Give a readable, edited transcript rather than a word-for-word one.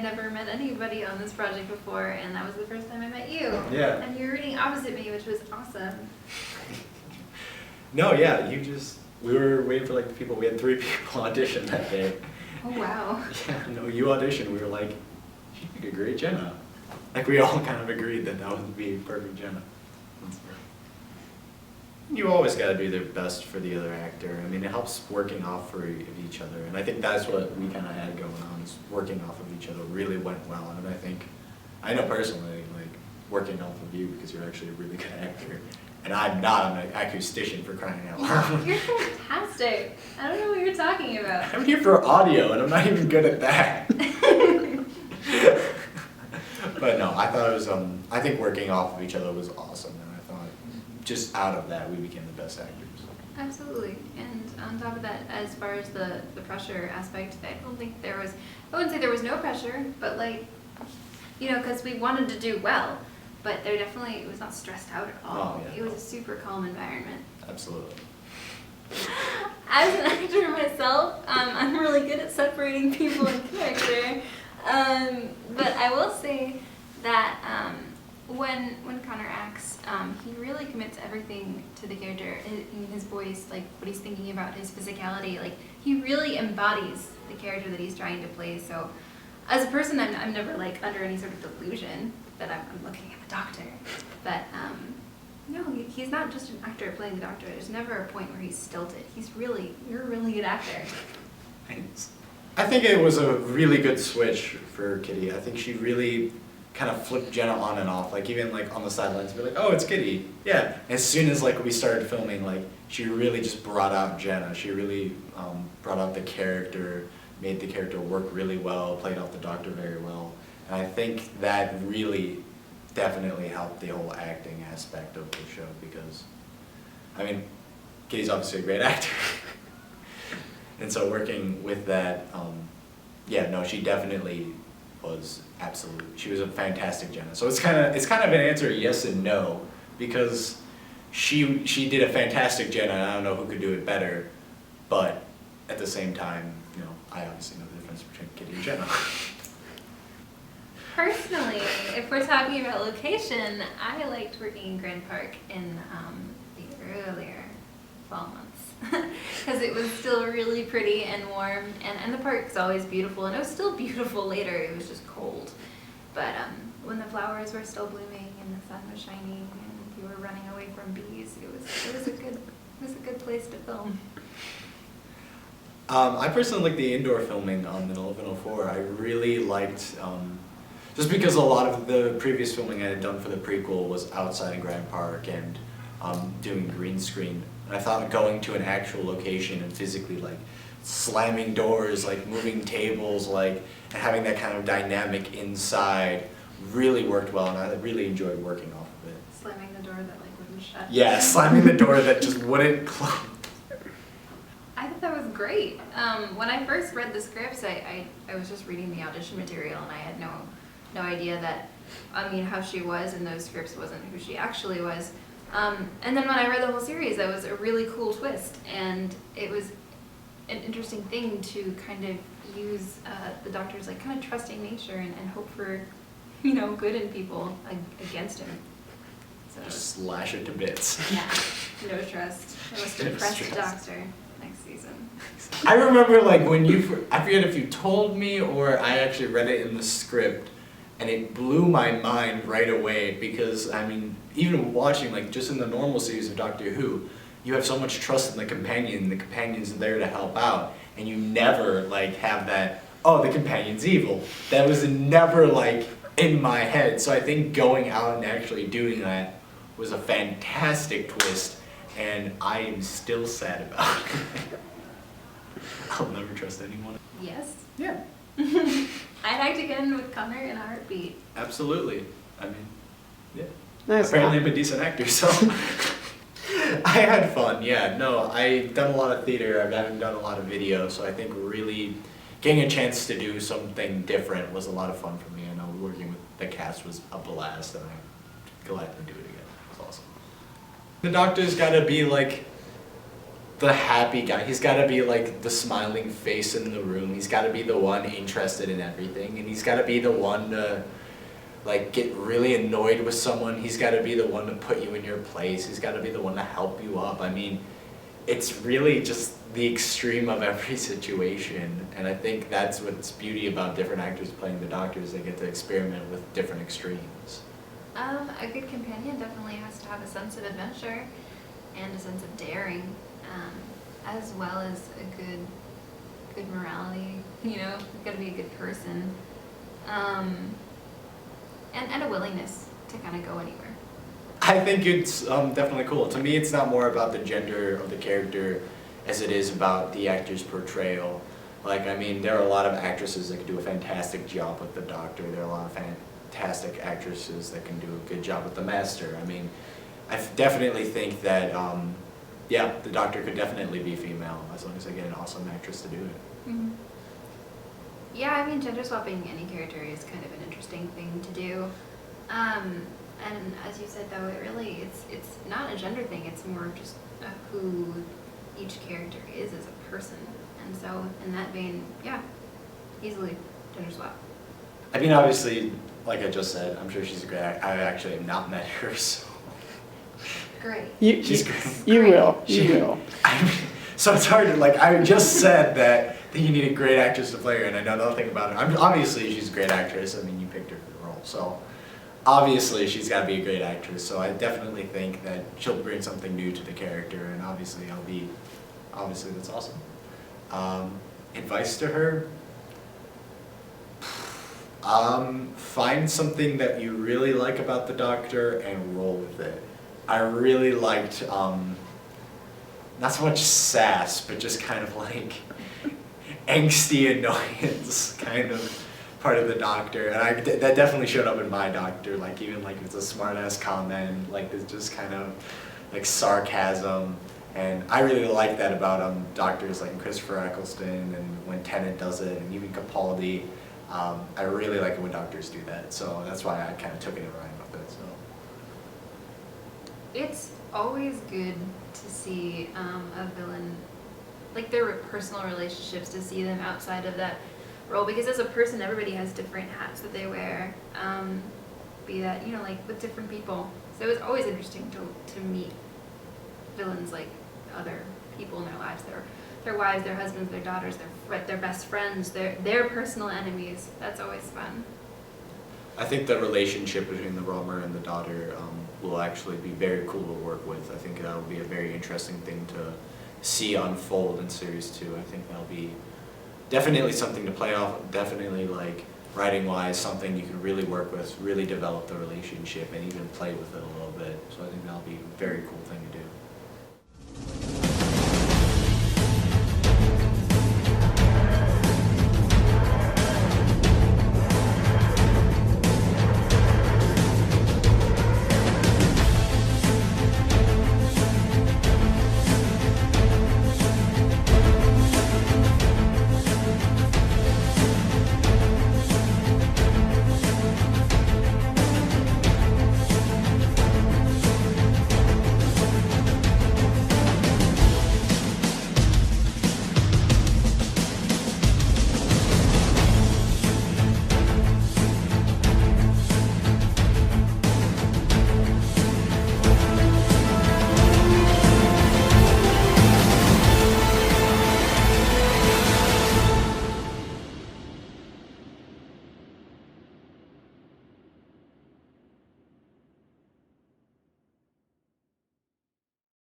never met anybody on this project before, and that was the first time I met you. Yeah. And you were reading opposite me, which was awesome. No, yeah, we were waiting for like the people, we had 3 people audition that day. Oh, wow. Yeah, no, you auditioned, we were like, she'd make a great Jenna. Like we all kind of agreed that would be perfect Jenna. You always got to do their best for the other actor. I mean, it helps working off of each other, and I think that's what we kind of had going on, is working off of each other really went well, and I know personally, like, working off of you because you're actually a really good actor, and I'm not, I'm an acoustician for crying out loud. You're fantastic. I don't know what you're talking about. I'm here for audio, and I'm not even good at that. But no, I thought it was, I think working off of each other was awesome, and I thought just out of that we became the best actors. Absolutely. And on top of that, as far as the pressure aspect, I don't think there was, I wouldn't say there was no pressure, but like, you know, because we wanted to do well, but there definitely, it was not stressed out at all. Oh, yeah. It was a super calm environment. Absolutely. As an actor myself, I'm really good at separating people and character. But I will say that when Connor acts, he really commits everything to the character, in his voice, like what he's thinking about, his physicality. Like he really embodies the character that he's trying to play. So, as a person, I'm never like under any sort of delusion that I'm looking at the Doctor. But no, he's not just an actor playing the Doctor. There's never a point where he's stilted. You're a really good actor. Thanks. I think it was a really good switch for Kitty. I think she really kind of flipped Jenna on and off, like even like on the sidelines, be like, oh, it's Kitty, yeah. As soon as like we started filming, like she really just brought out Jenna. She really brought out the character, made the character work really well, played off the Doctor very well, and I think that really definitely helped the whole acting aspect of the show because, I mean, Kitty's obviously a great actor. And so working with that, yeah, no, she definitely was she was a fantastic Jenna. So it's kind of an answer yes and no, because she did a fantastic Jenna, and I don't know who could do it better, but at the same time, you know, I obviously know the difference between Kitty and Jenna. Personally, if we're talking about location, I liked working in Grand Park in the earlier fall months. Because it was still really pretty and warm, and the park's always beautiful, and it was still beautiful later. It was just cold, but when the flowers were still blooming and the sun was shining and you were running away from bees, it was a good place to film. I personally like the indoor filming on the 1104. I really liked, just because a lot of the previous filming I had done for the prequel was outside in Grand Park and doing green screen. And I thought going to an actual location and physically like slamming doors, like moving tables, like and having that kind of dynamic inside really worked well, and I really enjoyed working off of it. Slamming the door that like wouldn't shut. Yeah, slamming the door that just wouldn't close. I thought that was great. When I first read the scripts, I was just reading the audition material, and I had no idea that, I mean, how she was in those scripts wasn't who she actually was. And then when I read the whole series, that was a really cool twist, and it was an interesting thing to kind of use the Doctor's like kind of trusting nature and hope for, you know, good in people against him. So Just slash it to bits. yeah, no trust. The most depressed Doctor next season. I remember like when I forget if you told me or I actually read it in the script, and it blew my mind right away because, I mean, even watching, like, just in the normal series of Doctor Who, you have so much trust in the companion's there to help out, and you never, like, have that, oh, the companion's evil. That was never, like, in my head. So I think going out and actually doing that was a fantastic twist, and I am still sad about it. I'll never trust anyone. Yes. Yeah. I'd act again with Connor in a heartbeat. Absolutely. I mean, yeah. Nice. Apparently I'm a decent actor, so I had fun. Yeah, no, I've done a lot of theater. I haven't done a lot of video, so I think really getting a chance to do something different was a lot of fun for me. I know working with the cast was a blast, and I'm glad to do it again. It was awesome. The Doctor's got to be like the happy guy. He's got to be like the smiling face in the room. He's got to be the one interested in everything, and he's got to be the one to like get really annoyed with someone. He's got to be the one to put you in your place. He's got to be the one to help you up. I mean, it's really just the extreme of every situation, and I think that's what's beauty about different actors playing the Doctor, is they get to experiment with different extremes. A good companion definitely has to have a sense of adventure and a sense of daring, as well as a good morality. You know, you've got to be a good person, and a willingness to kind of go anywhere. I think it's definitely cool. To me, it's not more about the gender of the character as it is about the actor's portrayal. Like, I mean, there are a lot of actresses that can do a fantastic job with the Doctor. There are a lot of fantastic actresses that can do a good job with the Master. I mean, I definitely think that, yeah, the Doctor could definitely be female as long as I get an awesome actress to do it. Mm-hmm. Yeah, I mean, gender swapping any character is kind of an interesting thing to do. And as you said, though, it's not a gender thing. It's more just who each character is as a person. And so, in that vein, yeah, easily gender swap. I mean, obviously, like I just said, I'm sure she's a great actor. I actually have not met her, so. Great. She's great. You will. You will. I mean, so it's hard to, like, I just said that you need a great actress to play her, and I know nothing about her. Obviously, she's a great actress. I mean, you picked her for the role, so. Obviously, she's got to be a great actress, so I definitely think that she'll bring something new to the character, and obviously that's awesome. Advice to her? Find something that you really like about the Doctor and roll with it. I really liked, not so much sass, but just kind of like angsty annoyance kind of part of the Doctor, and that definitely showed up in my Doctor, like even like it's a smart ass comment, like it's just kind of like sarcasm, and I really like that about Doctors like Christopher Eccleston and when Tennant does it, and even Capaldi. I really like it when Doctors do that, so that's why I kind of took it and ran with it. So it's always good to see a villain, like their personal relationships, to see them outside of that role, because as a person everybody has different hats that they wear, be that, you know, like with different people. So it's always interesting to meet villains like other people in their lives, their wives, their husbands, their daughters, their best friends, their personal enemies. That's always fun. I think the relationship between the Romer and the daughter will actually be very cool to work with. I think that will be a very interesting thing to see unfold in series 2. I think that'll be definitely something to play off, definitely like writing-wise, something you can really work with, really develop the relationship, and even play with it a little bit. So I think that'll be a very cool thing to do.